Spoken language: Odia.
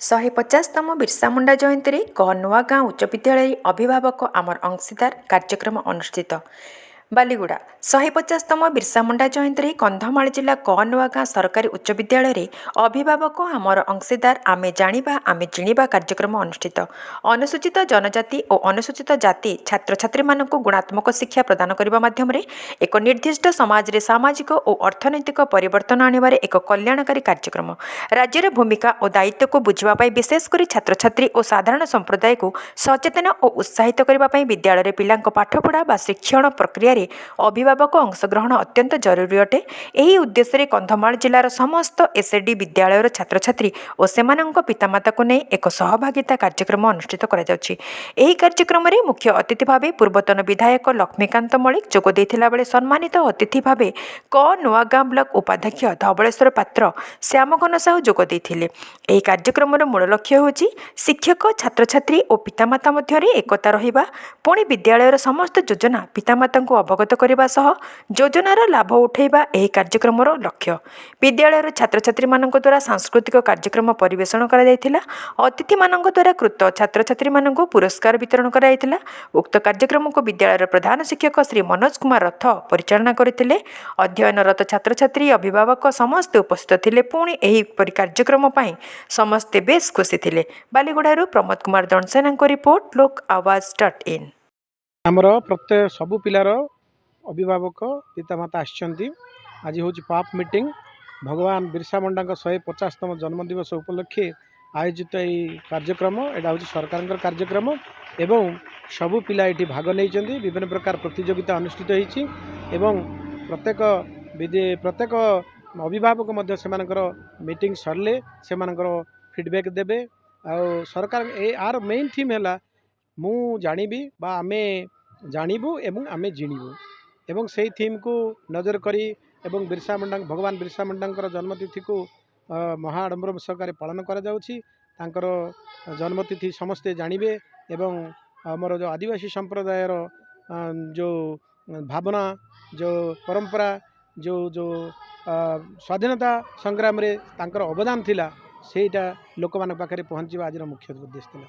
150ତମ ବିର୍ସା ମୁଣ୍ଡା ଜୟନ୍ତୀରେ ନୂଆଗାଁ ଉଚ୍ଚ ବିଦ୍ୟାଳୟ ଅଭିଭାବକ ଆମର ଅଂଶୀଦାର କାର୍ଯ୍ୟକ୍ରମ ଅନୁଷ୍ଠିତ। ବାଲିଗୁଡ଼ା 150ତମ ବିର୍ସା ମୁଣ୍ଡା ଜୟନ୍ତୀରେ କନ୍ଧମାଳ ଜିଲ୍ଲା ନୂଆଗାଁ ସରକାରୀ ଉଚ୍ଚ ବିଦ୍ୟାଳୟରେ ଅଭିଭାବକ ଆମର ଅଂଶୀଦାର ଆମେ ଜାଣିବା ଆମେ ଜିଣିବା କାର୍ଯ୍ୟକ୍ରମ ଅନୁଷ୍ଠିତ। ଅନୁସୂଚିତ ଜନଜାତି ଓ ଅନୁସୂଚିତ ଜାତି ଛାତ୍ରଛାତ୍ରୀମାନଙ୍କୁ ଗୁଣାତ୍ମକ ଶିକ୍ଷା ପ୍ରଦାନ କରିବା ମାଧ୍ୟମରେ ଏକ ନିର୍ଦ୍ଦିଷ୍ଟ ସମାଜରେ ସାମାଜିକ ଓ ଅର୍ଥନୈତିକ ପରିବର୍ତ୍ତନ ଆଣିବାରେ ଏକ କଲ୍ୟାଣକାରୀ କାର୍ଯ୍ୟକ୍ରମ। ରାଜ୍ୟର ଭୂମିକା ଓ ଦାୟିତ୍ୱକୁ ବୁଝିବା ପାଇଁ ବିଶେଷ କରି ଛାତ୍ରଛାତ୍ରୀ ଓ ସାଧାରଣ ସମ୍ପ୍ରଦାୟକୁ ସଚେତନ ଓ ଉତ୍ସାହିତ କରିବା ପାଇଁ ବିଦ୍ୟାଳୟରେ ପିଲାଙ୍କ ପାଠପଢ଼ା ବା ଶିକ୍ଷଣ ପ୍ରକ୍ରିୟାରେ ଅଭିଭାବକ ଅଂଶଗ୍ରହଣ ଅତ୍ୟନ୍ତ ଜରୁରୀ ଅଟେ। ଏହି ଉଦ୍ଦେଶ୍ୟରେ କନ୍ଧମାଳ ଜିଲ୍ଲାର ସମସ୍ତ ଏସ୍ଏଡି ବିଦ୍ୟାଳୟର ଛାତ୍ରଛାତ୍ରୀ ଓ ସେମାନଙ୍କ ପିତାମାତାଙ୍କୁ ନେଇ ଏକ ସହଭାଗିତା କାର୍ଯ୍ୟକ୍ରମ ଅନୁଷ୍ଠିତ କରାଯାଉଛି। ଏହି କାର୍ଯ୍ୟକ୍ରମରେ ମୁଖ୍ୟ ଅତିଥି ଭାବେ ପୂର୍ବତନ ବିଧାୟକ ଲକ୍ଷ୍ମୀକାନ୍ତ ମଳିକ ଯୋଗ ଦେଇଥିଲା ବେଳେ ସମ୍ମାନିତ ଅତିଥି ଭାବେ ନୂଆଗାଁ ବ୍ଲକ ଉପାଧ୍ୟକ୍ଷ ଧବଳେଶ୍ୱର ପାତ୍ର ଶ୍ୟାମଘନ ସାହୁ ଯୋଗ ଦେଇଥିଲେ। ଏହି କାର୍ଯ୍ୟକ୍ରମର ମୂଳ ଲକ୍ଷ୍ୟ ହେଉଛି ଶିକ୍ଷକ ଛାତ୍ରଛାତ୍ରୀ ଓ ପିତାମାତା ମଧ୍ୟରେ ଏକତା ରହିବା, ପୁଣି ବିଦ୍ୟାଳୟର ସମସ୍ତ ଯୋଜନା ପିତାମାତାଙ୍କୁ ଅବଗତ କରିବା ସହ ଯୋଜନାର ଲାଭ ଉଠାଇବା ଏହି କାର୍ଯ୍ୟକ୍ରମର ଲକ୍ଷ୍ୟ। ବିଦ୍ୟାଳୟର ଛାତ୍ରଛାତ୍ରୀମାନଙ୍କ ଦ୍ୱାରା ସାଂସ୍କୃତିକ କାର୍ଯ୍ୟକ୍ରମ ପରିବେଷଣ କରାଯାଇଥିଲା। ଅତିଥିମାନଙ୍କ ଦ୍ୱାରା କୃତ ଛାତ୍ରଛାତ୍ରୀମାନଙ୍କୁ ପୁରସ୍କାର ବିତରଣ କରାଯାଇଥିଲା। ଉକ୍ତ କାର୍ଯ୍ୟକ୍ରମକୁ ବିଦ୍ୟାଳୟର ପ୍ରଧାନ ଶିକ୍ଷକ ଶ୍ରୀ ମନୋଜ କୁମାର ରଥ ପରିଚାଳନା କରିଥିଲେ। ଅଧ୍ୟୟନରତ ଛାତ୍ରଛାତ୍ରୀ ଅଭିଭାବକ ସମସ୍ତେ ଉପସ୍ଥିତ ଥିଲେ। ପୁଣି ଏହିପରି କାର୍ଯ୍ୟକ୍ରମ ପାଇଁ ସମସ୍ତେ ବେଶ୍ ଖୁସି ଥିଲେ। ବାଲିଗୁଡ଼ାରୁ ପ୍ରମୋଦ କୁମାର ଦଣ୍ଡସେନାଙ୍କ ରିପୋର୍ଟ lokaawaz.in। ଆମର ପ୍ରତ୍ୟେକ ସବୁ ପିଲାର ଅଭିଭାବକ ପିତାମାତା ଆସିଛନ୍ତି। ଆଜି ହେଉଛି ପାପ୍ ମିଟିଂ। ଭଗବାନ ବିର୍ସା ମୁଣ୍ଡାଙ୍କ 150ତମ ଜନ୍ମଦିବସ ଉପଲକ୍ଷେ ଆୟୋଜିତ ଏହି କାର୍ଯ୍ୟକ୍ରମ। ଏଇଟା ହେଉଛି ସରକାରଙ୍କର କାର୍ଯ୍ୟକ୍ରମ ଏବଂ ସବୁ ପିଲା ଏଠି ଭାଗ ନେଇଛନ୍ତି। ବିଭିନ୍ନ ପ୍ରକାର ପ୍ରତିଯୋଗିତା ଅନୁଷ୍ଠିତ ହୋଇଛି ଏବଂ ପ୍ରତ୍ୟେକ ଅଭିଭାବକ ମଧ୍ୟ ସେମାନଙ୍କର ମିଟିଂ ସରିଲେ ସେମାନଙ୍କର ଫିଡ଼ବ୍ୟାକ୍ ଦେବେ। ଆଉ ସରକାର ଆର ମେନ୍ ଥିମ୍ ହେଲା ମୁଁ ଜାଣିବି ବା ଆମେ ଜାଣିବୁ ଏବଂ ଆମେ ଜିଣିବୁ ଏବଂ ସେହି ଥିମ୍କୁ ନଜର କରି ଏବଂ ଭଗବାନ ବିର୍ସା ମୁଣ୍ଡାଙ୍କର ଜନ୍ମତିଥିକୁ ମହା ଆଡ଼ମ୍ବର ସହକାରେ ପାଳନ କରାଯାଉଛି। ତାଙ୍କର ଜନ୍ମତିଥି ସମସ୍ତେ ଜାଣିବେ ଏବଂ ଆମର ଯେଉଁ ଆଦିବାସୀ ସମ୍ପ୍ରଦାୟର ଯେଉଁ ଭାବନା, ଯେଉଁ ପରମ୍ପରା, ଯେଉଁ ସ୍ୱାଧୀନତା ସଂଗ୍ରାମରେ ତାଙ୍କର ଅବଦାନ ଥିଲା ସେଇଟା ଲୋକମାନଙ୍କ ପାଖରେ ପହଞ୍ଚିବା ଆଜିର ମୁଖ୍ୟ ଉଦ୍ଦେଶ୍ୟ ଥିଲା।